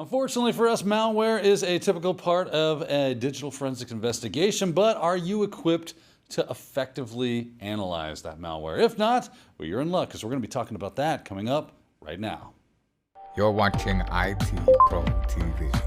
Unfortunately for us, malware is a typical part of a digital forensics investigation, but are you equipped to effectively analyze that malware? If not, well, you're in luck because we're going to be talking about that coming up right now. You're watching IT Pro TV.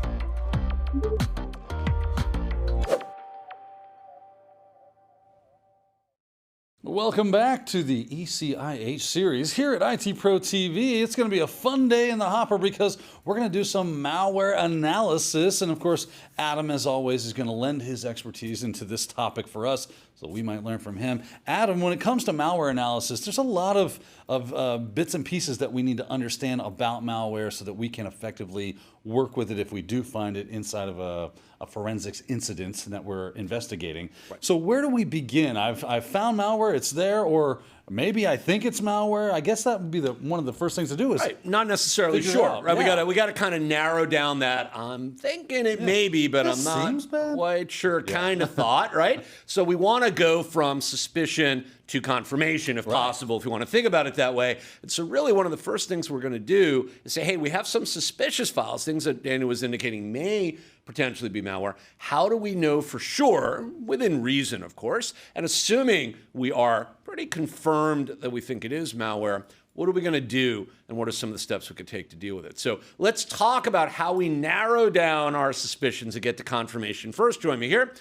Welcome back to the ECIH series here at IT Pro TV. It's going to be a fun day in the hopper because we're going to do some malware analysis. And of course, Adam, as always, is going to lend his expertise into this topic for us so we might learn from him. Adam, when it comes to malware analysis, there's a lot of bits and pieces that we need to understand about malware so that we can effectively work with it if we do find it inside of a forensics incident that we're investigating. Right. So where do we begin? I've found malware, it's there, or maybe I think it's malware. I guess that would be one of the first things to do is not necessarily sure. Right? Yeah. We got to kind of narrow down that I'm thinking it may be, but I'm not quite sure kind of thought, right? So we want to go from suspicion to confirmation if possible, if you want to think about it that way. And so really one of the first things we're going to do is say, hey, we have some suspicious files, things that Daniel was indicating may potentially be malware. How do we know for sure, within reason, of course, and assuming we are pretty confirmed that we think it is malware, what are we going to do, and what are some of the steps we could take to deal with it? So let's talk about how we narrow down our suspicions and get to confirmation. First, join me here.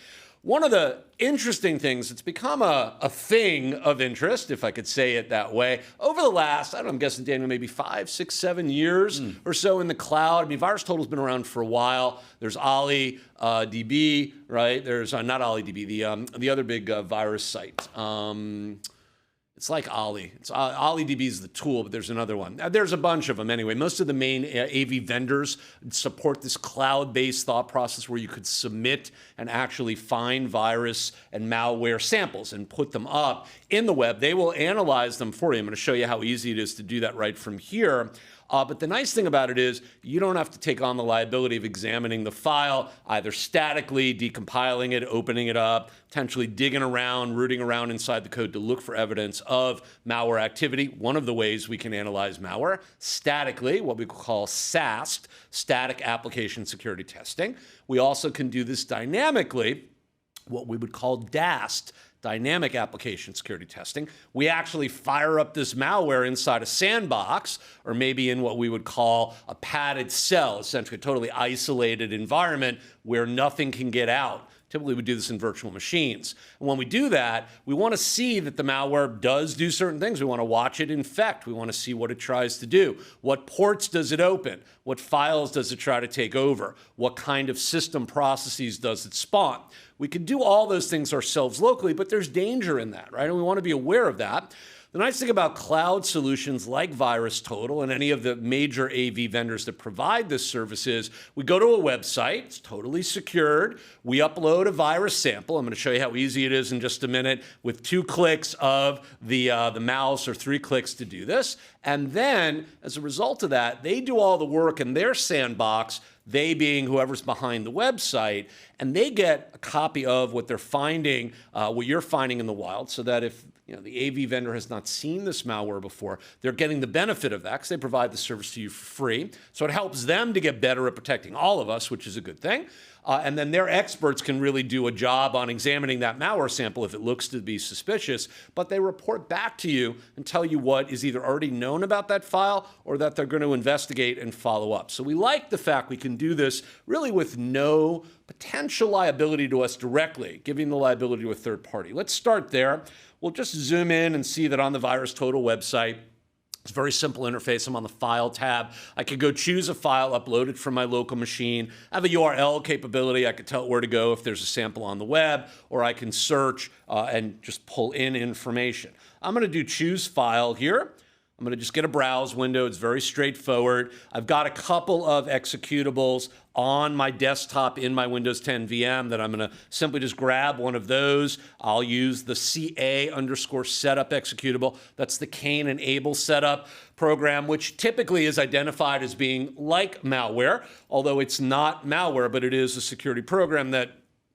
One of the interesting things, it's become a thing of interest, if I could say it that way, over the last, I don't know, I'm guessing, Daniel, maybe 5, 6, 7 years or so in the cloud. I mean, VirusTotal's been around for a while. There's Ollie DB, right? There's not Ollie DB, the other big virus site. It's like Ollie. Ollie DB is the tool, but there's another one. There's a bunch of them anyway. Most of the main AV vendors support this cloud-based thought process where you could submit and actually find virus and malware samples and put them up in the web. They will analyze them for you. I'm going to show you how easy it is to do that right from here. But the nice thing about it is you don't have to take on the liability of examining the file, either statically, decompiling it, opening it up, potentially digging around, rooting around inside the code to look for evidence of malware activity. One of the ways we can analyze malware, statically, what we call SAST, Static Application Security Testing. We also can do this dynamically, what we would call DAST, Dynamic Application Security Testing. We actually fire up this malware inside a sandbox, or maybe in what we would call a padded cell, essentially a totally isolated environment where nothing can get out. Typically, we do this in virtual machines. And when we do that, we want to see that the malware does do certain things. We want to watch it infect. We want to see what it tries to do. What ports does it open? What files does it try to take over? What kind of system processes does it spawn? We can do all those things ourselves locally, but there's danger in that, right? And we want to be aware of that. The nice thing about cloud solutions like VirusTotal and any of the major AV vendors that provide this service is we go to a website, it's totally secured, we upload a virus sample. I'm going to show you how easy it is in just a minute with 2 clicks of the mouse or 3 clicks to do this. And then, as a result of that, they do all the work in their sandbox, they being whoever's behind the website, and they get a copy of what they're finding, what you're finding in the wild, so that if the AV vendor has not seen this malware before, they're getting the benefit of that because they provide the service to you for free. So it helps them to get better at protecting all of us, which is a good thing. And then their experts can really do a job on examining that malware sample if it looks to be suspicious, but they report back to you and tell you what is either already known about that file or that they're going to investigate and follow up. So we like the fact we can do this really with no potential liability to us directly, giving the liability to a third party. Let's start there. We'll just zoom in and see that on the VirusTotal website, it's a very simple interface. I'm on the File tab. I could go choose a file, upload it from my local machine. I have a URL capability. I could tell it where to go if there's a sample on the web, or I can search and just pull in information. I'm going to do Choose File here. I'm going to just get a browse window. It's very straightforward. I've got a couple of executables on my desktop in my Windows 10 VM that I'm going to simply just grab one of those. I'll use the CA_setup executable. That's the Cain and Abel setup program, which typically is identified as being like malware, although it's not malware, but it is a security program that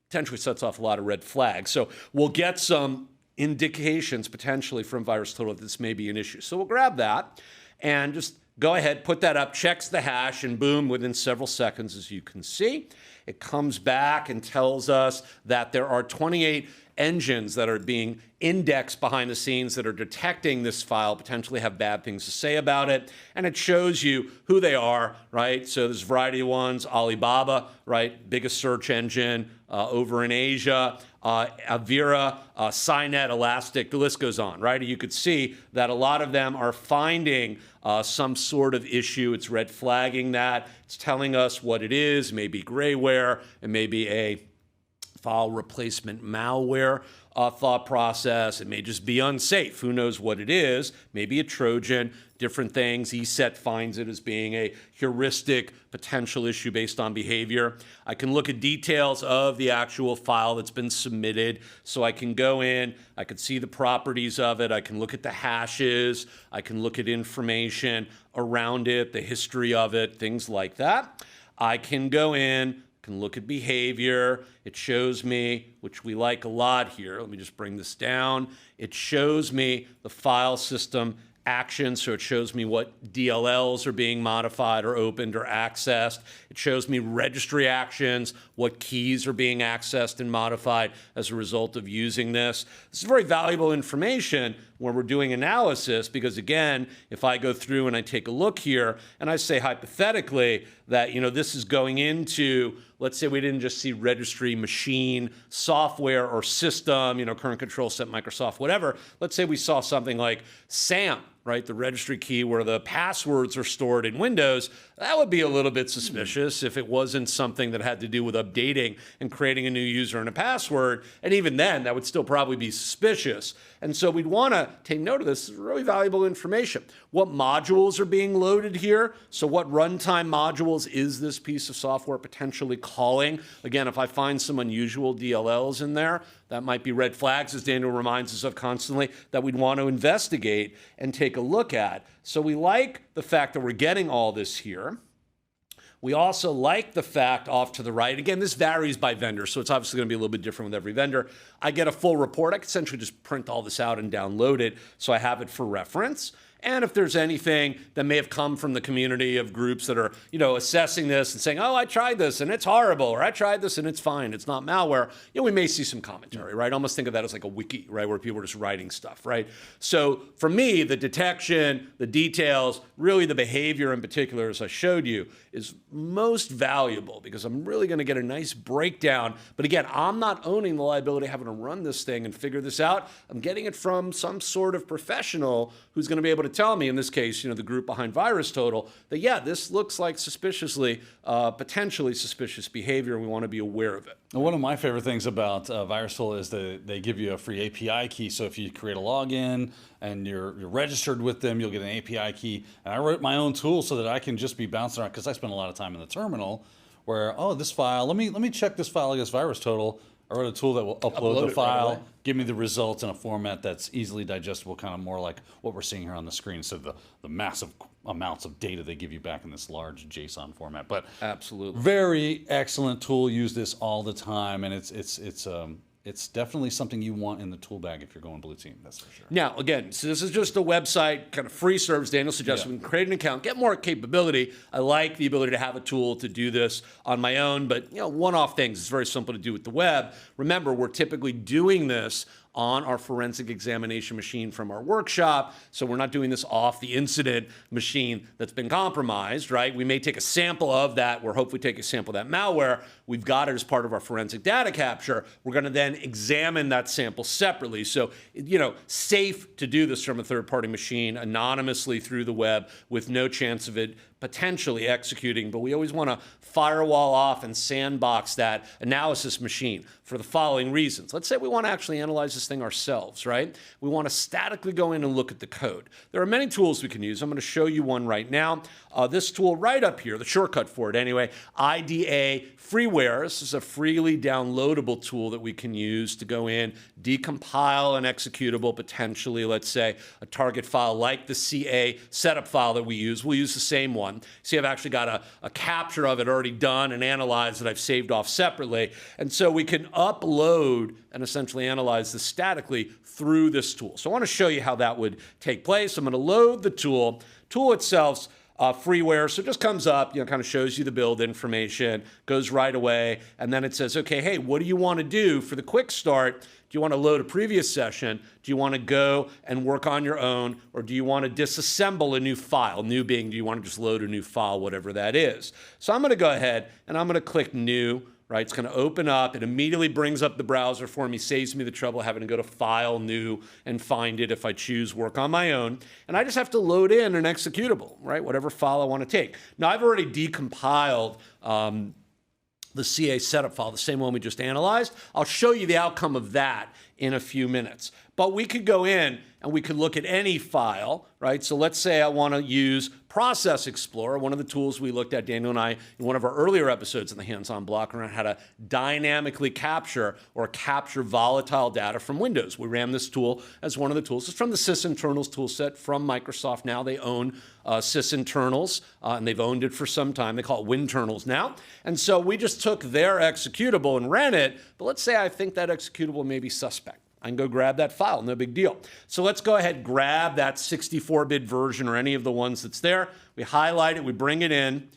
potentially sets off a lot of red flags. So we'll get some indications potentially from VirusTotal that this may be an issue. So we'll grab that and just Go ahead, put that up, checks the hash, and boom, within several seconds, as you can see, it comes back and tells us that there are 28 engines that are being indexed behind the scenes that are detecting this file, potentially have bad things to say about it. And it shows you who they are, right? So there's a variety of ones. Alibaba, right? Biggest search engine over in Asia. Avira, Cynet, Elastic, the list goes on, right? You could see that a lot of them are finding some sort of issue. It's red flagging that. It's telling us what it is, maybe grayware, and maybe a file replacement malware thought process. It may just be unsafe. Who knows what it is? Maybe a Trojan, different things. ESET finds it as being a heuristic potential issue based on behavior. I can look at details of the actual file that's been submitted. So I can go in, I can see the properties of it. I can look at the hashes. I can look at information around it, the history of it, things like that. I can go in, can look at behavior. It shows me, which we like a lot here. Let me just bring this down. It shows me the file system actions, so it shows me what DLLs are being modified or opened or accessed. It shows me registry actions, what keys are being accessed and modified as a result of using this. This is very valuable information when we're doing analysis because, again, if I go through and I take a look here and I say hypothetically that, this is going into, let's say we didn't just see registry, machine, software, or system, current control set, Microsoft, whatever. Let's say we saw something like SAM, right? The registry key where the passwords are stored in Windows. That would be a little bit suspicious if it wasn't something that had to do with updating and creating a new user and a password. And even then, that would still probably be suspicious. And so we'd want to take note of this. This is really valuable information. What modules are being loaded here? So what runtime modules is this piece of software potentially calling? Again, if I find some unusual DLLs in there, that might be red flags, as Daniel reminds us of constantly, that we'd want to investigate and take a look at. So we like the fact that we're getting all this here. We also like the fact off to the right, again, this varies by vendor, so it's obviously going to be a little bit different with every vendor. I get a full report. I can essentially just print all this out and download it so I have it for reference. And if there's anything that may have come from the community of groups that are, assessing this and saying, oh, I tried this and it's horrible, or I tried this and it's fine, it's not malware, we may see some commentary, right? Almost think of that as like a wiki, right, where people are just writing stuff, right? So for me, the detection, the details, really the behavior in particular, as I showed you, is most valuable because I'm really going to get a nice breakdown. But again, I'm not owning the liability of having to run this thing and figure this out. I'm getting it from some sort of professional who's going to be able to tell me, in this case, the group behind VirusTotal, that yeah, this looks like potentially suspicious behavior, and we want to be aware of it. One of my favorite things about VirusTotal is they give you a free API key. So if you create a login and you're registered with them, you'll get an API key. And I wrote my own tool so that I can just be bouncing around because I spend a lot of time in the terminal. Where this file, let me check this file against VirusTotal. I wrote a tool that will upload the file, right, give me the results in a format that's easily digestible, kind of more like what we're seeing here on the screen. So the massive amounts of data they give you back in this large JSON format. But absolutely, very excellent tool. Use this all the time, and it's definitely something you want in the tool bag if you're going blue team, that's for sure. Now, again, so this is just a website, kind of free service. Daniel suggested we can create an account, get more capability. I like the ability to have a tool to do this on my own, but one-off things. It's very simple to do with the web. Remember, we're typically doing this on our forensic examination machine from our workshop. So we're not doing this off the incident machine that's been compromised, right? We may take a sample of that. We're hopefully take a sample of that malware. We've got it as part of our forensic data capture. We're going to then examine that sample separately. So, safe to do this from a third-party machine anonymously through the web with no chance of it potentially executing, but we always want to firewall off and sandbox that analysis machine for the following reasons. Let's say we want to actually analyze this thing ourselves, right? We want to statically go in and look at the code. There are many tools we can use. I'm going to show you one right now. This tool right up here, the shortcut for it anyway, IDA Freeware. This is a freely downloadable tool that we can use to go in, decompile an executable, potentially, let's say, a target file like the CA setup file that we use. We'll use the same one. See, I've actually got a capture of it already done and analyzed that I've saved off separately. And so we can upload and essentially analyze this statically through this tool. So I want to show you how that would take place. I'm going to load the tool. Tool itself freeware. So it just comes up, kind of shows you the build information, goes right away, and then it says, okay, hey, what do you want to do for the quick start? Do you want to load a previous session? Do you want to go and work on your own? Or do you want to disassemble a new file? New being, do you want to just load a new file, whatever that is? So I'm going to go ahead and I'm going to click new. Right, it's going to open up. It immediately brings up the browser for me, saves me the trouble of having to go to File, New, and find it if I choose work on my own. And I just have to load in an executable, right, whatever file I want to take. Now, I've already decompiled the CA setup file, the same one we just analyzed. I'll show you the outcome of that in a few minutes. But we could go in and we could look at any file, right? So let's say I want to use Process Explorer, one of the tools we looked at, Daniel and I, in one of our earlier episodes in the hands-on block around how to dynamically capture volatile data from Windows. We ran this tool as one of the tools. It's from the sysinternals toolset from Microsoft. Now they own sysinternals, and they've owned it for some time. They call it winternals now. And so we just took their executable and ran it. But let's say I think that executable may be suspect. I can go grab that file, no big deal. So let's go ahead, grab that 64-bit version or any of the ones that's there. We highlight it, we bring it in.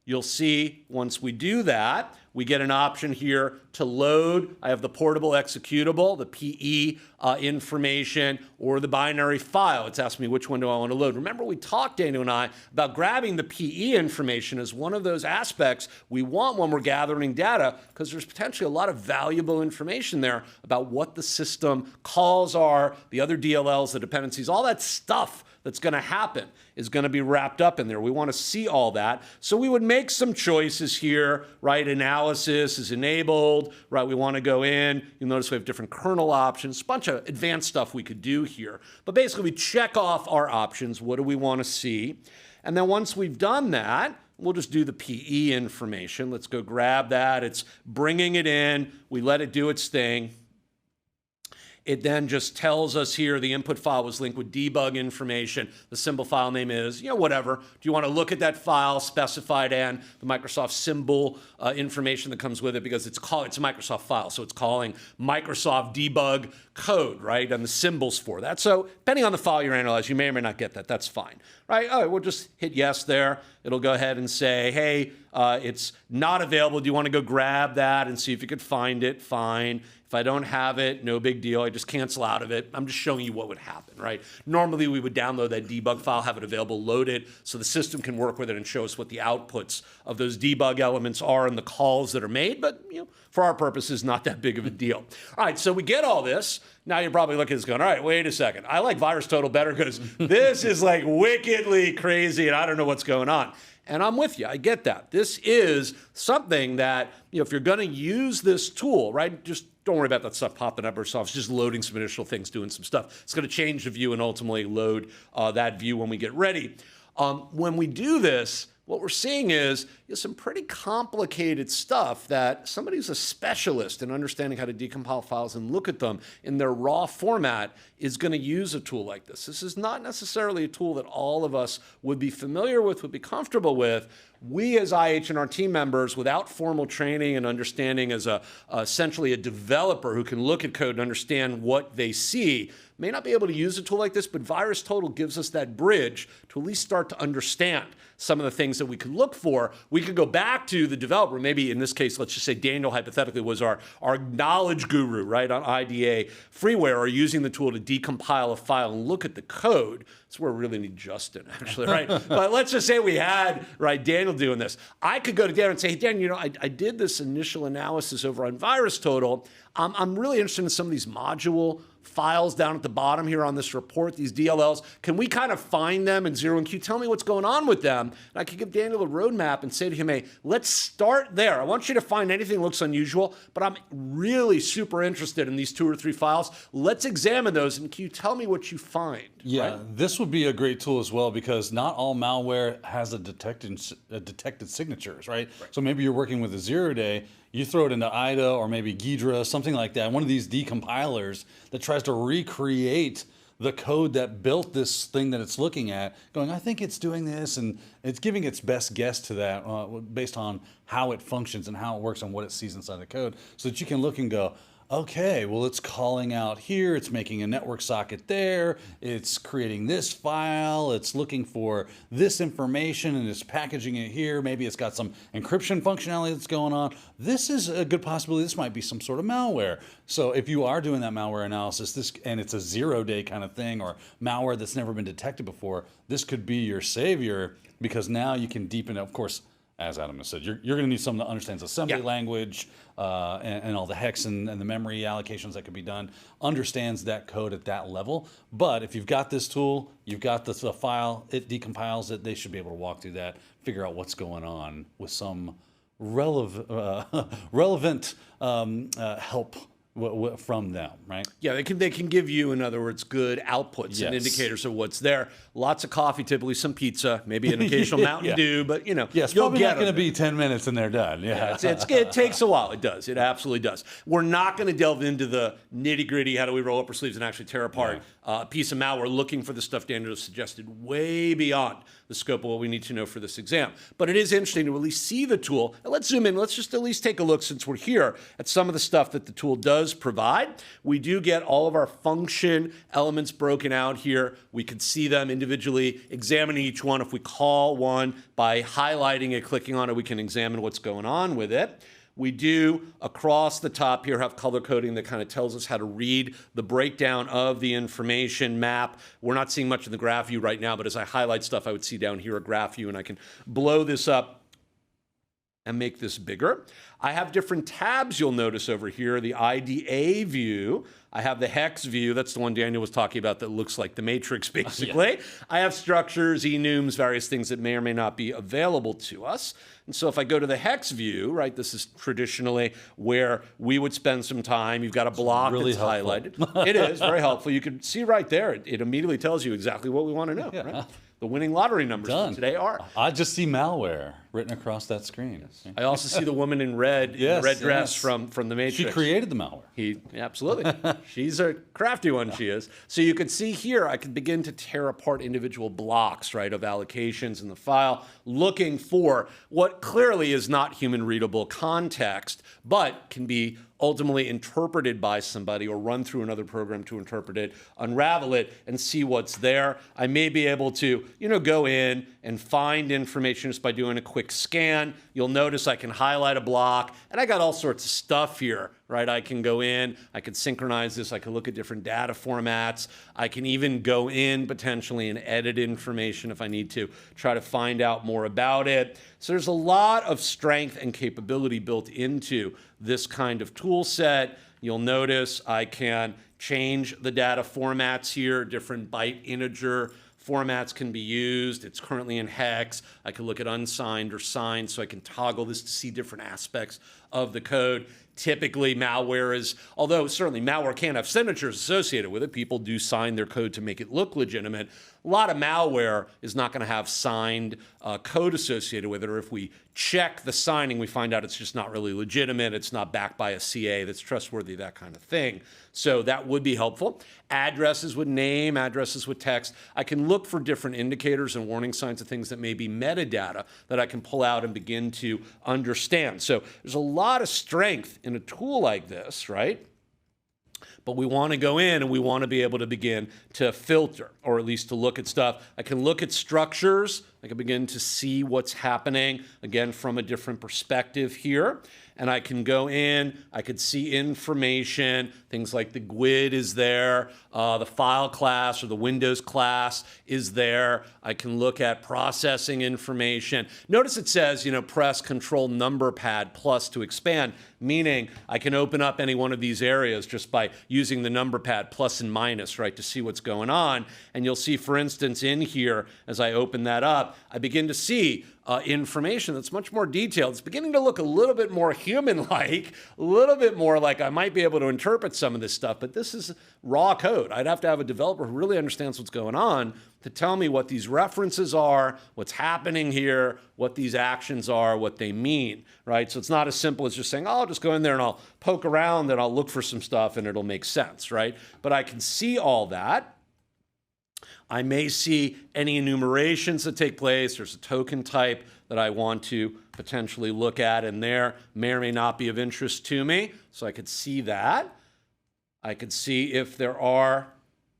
You'll see once we do that, we get an option here to load. I have the portable executable, the PE information, or the binary file. It's asking me which one do I want to load. Remember, we talked, Daniel and I, about grabbing the PE information as one of those aspects we want when we're gathering data, because there's potentially a lot of valuable information there about what the system calls are, the other DLLs, the dependencies, all that stuff that's going to happen is going to be wrapped up in there. We want to see all that. So we would make some choices here, right? Analysis is enabled, right? We want to go in. You'll notice we have different kernel options, a bunch of advanced stuff we could do here. But basically, we check off our options. What do we want to see? And then once we've done that, we'll just do the PE information. Let's go grab that. It's bringing it in. We let it do its thing. It then just tells us here the input file was linked with debug information. The symbol file name is, whatever. Do you want to look at that file specified and the Microsoft symbol information that comes with it, because it's a Microsoft file, so it's calling Microsoft debug code, right, and the symbols for that. So depending on the file you're analyzing, you may or may not get that. That's fine, right? All right, we'll just hit yes there. It'll go ahead and say, hey, it's not available. Do you want to go grab that and see if you could find it? Fine. If I don't have it, no big deal. I just cancel out of it. I'm just showing you what would happen, right? Normally, we would download that debug file, have it available, load it, so the system can work with it and show us what the outputs of those debug elements are and the calls that are made. But for our purposes, not that big of a deal. All right, so we get all this. Now you're probably looking at this going, all right, wait a second. I like VirusTotal better because this is like wickedly crazy and I don't know what's going on. And I'm with you. I get that. This is something that, if you're going to use this tool, right, just don't worry about that stuff popping up or stuff. It's just loading some initial things, doing some stuff. It's going to change the view and ultimately load that view when we get ready. When we do this, what we're seeing is some pretty complicated stuff that somebody who's a specialist in understanding how to decompile files and look at them in their raw format is going to use a tool like this. This is not necessarily a tool that all of us would be familiar with, would be comfortable with. We as IH and our team members, without formal training and understanding as essentially a developer who can look at code and understand what they see, may not be able to use a tool like this, but VirusTotal gives us that bridge to at least start to understand some of the things that we could look for. We could go back to the developer. Maybe in this case, let's just say Daniel hypothetically was our knowledge guru, right, on IDA freeware, or using the tool to decompile a file and look at the code. That's where we really need Justin, actually, right? But let's just say we had, right, Daniel doing this. I could go to Daniel and say, hey, Daniel, I did this initial analysis over on VirusTotal. I'm really interested in some of these module files down at the bottom here on this report, these DLLs. Can we kind of find them in 0-and-Q? Tell me what's going on with them. And I could give Daniel a roadmap and say to him, hey, let's start there. I want you to find anything that looks unusual, but I'm really super interested in these 2 or 3 files. Let's examine those, and can you tell me what you find? Yeah, right? This would be a great tool as well, because not all malware has a detected signatures, right? So maybe you're working with a 0-day, you throw it into IDA or maybe Ghidra, something like that, one of these decompilers that tries to recreate the code that built this thing that it's looking at, going, I think it's doing this, and it's giving its best guess to that based on how it functions and how it works and what it sees inside the code, so that you can look and go, okay, well, it's calling out here, it's making a network socket there, it's creating this file, it's looking for this information and it's packaging it here. Maybe it's got some encryption functionality that's going on. This is a good possibility. This might be some sort of malware. So if you are doing that malware analysis, and it's a 0-day kind of thing, or malware that's never been detected before, this could be your savior, because now you can deepen it. Of course, as Adam has said, you're going to need someone that understands assembly language and all the hex and the memory allocations that could be done, understands that code at that level. But if you've got this tool, you've got the file, it decompiles it, they should be able to walk through that, figure out what's going on with some relevant help from them, right? Yeah, they can give you, in other words, good outputs and indicators of what's there. Lots of coffee, typically some pizza, maybe an occasional Mountain Dew, but Yes, you'll probably get not going to be 10 minutes and they're done. Yeah, it takes a while. It does. It absolutely does. We're not going to delve into the nitty gritty. How do we roll up our sleeves and actually tear apart a piece of malware? Looking for the stuff Daniel suggested, way beyond the scope of what we need to know for this exam. But it is interesting to at least see the tool. And let's zoom in. Let's just at least take a look, since we're here, at some of the stuff that the tool does provide. We do get all of our function elements broken out here. We can see them individually, examining each one. If we call one by highlighting it, clicking on it, we can examine what's going on with it. We do, across the top here, have color coding that kind of tells us how to read the breakdown of the information map. We're not seeing much in the graph view right now, but as I highlight stuff, I would see down here a graph view, and I can blow this up and make this bigger. I have different tabs you'll notice over here. The IDA view. I have the hex view. That's the one Daniel was talking about that looks like the matrix, basically. I have structures, enums, various things that may or may not be available to us. And so if I go to the hex view, right, this is traditionally where we would spend some time. You've got a block that's highlighted. It is very helpful. You can see right there, it immediately tells you exactly what we want to know. Right? The winning lottery numbers for today are. I just see malware written across that screen. I also see the woman in red, in the red dress from the Matrix. She created the malware. Absolutely. She's a crafty one, she is. So you can see here, I can begin to tear apart individual blocks, right, of allocations in the file, looking for what clearly is not human readable context, but can be ultimately interpreted by somebody or run through another program to interpret it, unravel it, and see what's there. I may be able to, go in and find information just by doing a quick scan. You'll notice I can highlight a block, and I got all sorts of stuff here, right? I can go in, I can synchronize this, I can look at different data formats. I can even go in potentially and edit information if I need to, try to find out more about it. So there's a lot of strength and capability built into this kind of tool set. You'll notice I can change the data formats here, different byte integer formats can be used. It's currently in hex. I can look at unsigned or signed, so I can toggle this to see different aspects of the code. Typically, malware is, although certainly malware can have signatures associated with it, people do sign their code to make it look legitimate. A lot of malware is not going to have signed code associated with it, or if we check the signing, we find out it's just not really legitimate, it's not backed by a CA that's trustworthy, that kind of thing. So that would be helpful. Addresses with name, addresses with text. I can look for different indicators and warning signs of things that may be metadata that I can pull out and begin to understand. So there's a lot of strength in a tool like this, right? But we want to go in and we want to be able to begin to filter, or at least to look at stuff. I can look at structures. I can begin to see what's happening, again, from a different perspective here. And I can go in, I could see information, things like the GUID is there, the file class or the Windows class is there. I can look at processing information. Notice it says, press Control number pad plus to expand, meaning I can open up any one of these areas just by using the number pad plus and minus, right, to see what's going on. And you'll see, for instance, in here, as I open that up, I begin to see information that's much more detailed. It's beginning to look a little bit more human-like, a little bit more like I might be able to interpret some of this stuff, but this is raw code. I'd have to have a developer who really understands what's going on to tell me what these references are, what's happening here, what these actions are, what they mean, right? So it's not as simple as just saying, oh, I'll just go in there and I'll poke around and I'll look for some stuff and it'll make sense, right? But I can see all that. I may see any enumerations that take place. There's a token type that I want to potentially look at in there. May or may not be of interest to me, so I could see that. I can see if there are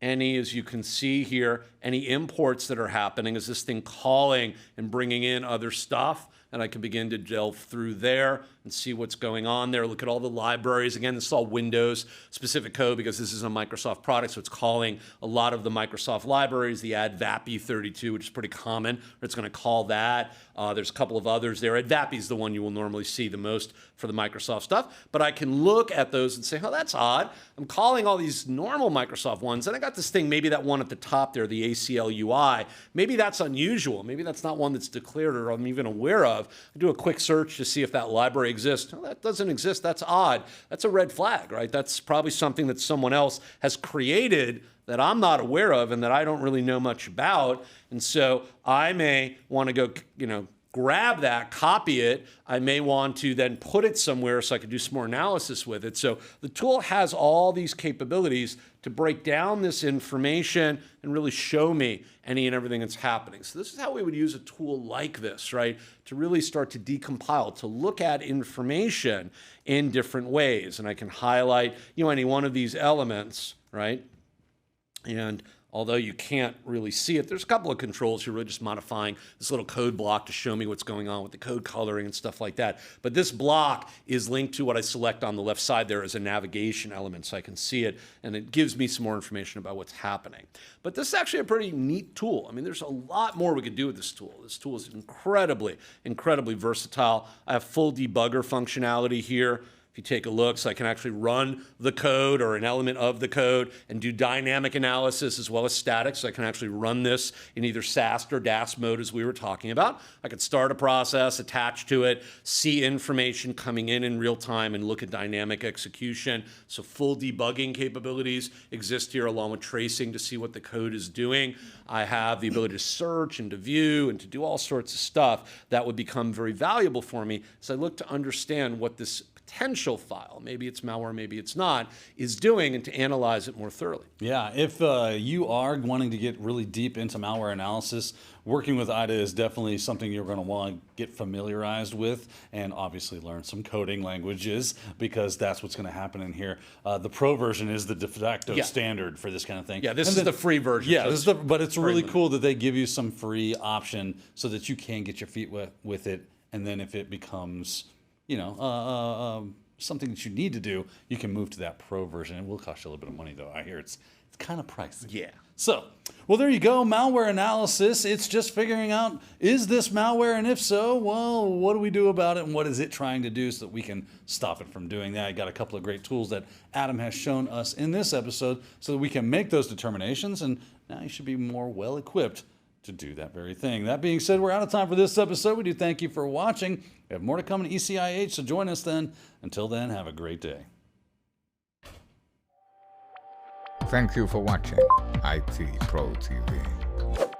any, as you can see here, any imports that are happening. Is this thing calling and bringing in other stuff? And I can begin to delve through there and see what's going on there. Look at all the libraries. Again, this is all Windows-specific code because this is a Microsoft product, so it's calling a lot of the Microsoft libraries, the advapi32, which is pretty common, or it's going to call that. There's a couple of others there. Advapi is the one you will normally see the most for the Microsoft stuff, but I can look at those and say, oh, that's odd. I'm calling all these normal Microsoft ones, and I got this thing, maybe that one at the top there, the ACL UI. Maybe that's unusual. Maybe that's not one that's declared or I'm even aware of. I do a quick search to see if that library exists. Oh, that doesn't exist. That's odd. That's a red flag, right? That's probably something that someone else has created that I'm not aware of and that I don't really know much about. And so I may want to go, grab that, copy it. I may want to then put it somewhere so I can do some more analysis with it. So the tool has all these capabilities to break down this information and really show me any and everything that's happening. So this is how we would use a tool like this, right? To really start to decompile, to look at information in different ways. And I can highlight, any one of these elements, right? And although you can't really see it, there's a couple of controls. You're really just modifying this little code block to show me what's going on with the code coloring and stuff like that. But this block is linked to what I select on the left side there as a navigation element, so I can see it, and it gives me some more information about what's happening. But this is actually a pretty neat tool. I mean, there's a lot more we could do with this tool. This tool is incredibly, incredibly versatile. I have full debugger functionality here. If you take a look, so I can actually run the code or an element of the code and do dynamic analysis as well as static. So I can actually run this in either SAST or DAS mode as we were talking about. I could start a process, attach to it, see information coming in real time and look at dynamic execution. So full debugging capabilities exist here along with tracing to see what the code is doing. I have the ability to search and to view and to do all sorts of stuff that would become very valuable for me as I look to understand what this potential file, maybe it's malware, maybe it's not, is doing and to analyze it more thoroughly. Yeah, if you are wanting to get really deep into malware analysis, working with IDA is definitely something you're going to want to get familiarized with and obviously learn some coding languages because that's what's going to happen in here. The pro version is the de facto standard for this kind of thing. Yeah, this is the free version. Yeah, but it's really cool that they give you some free option so that you can get your feet wet with it, and then if it becomes something that you need to do, you can move to that pro version. It will cost you a little bit of money, though. I hear it's kind of pricey. Yeah. So, well, there you go. Malware analysis. It's just figuring out, is this malware? And if so, well, what do we do about it? And what is it trying to do so that we can stop it from doing that? I got a couple of great tools that Adam has shown us in this episode so that we can make those determinations. And now you should be more well equipped to do that very thing. That being said, we're out of time for this episode. We do thank you for watching. We have more to come in ECIH, so join us then. Until then, have a great day. Thank you for watching IT Pro TV.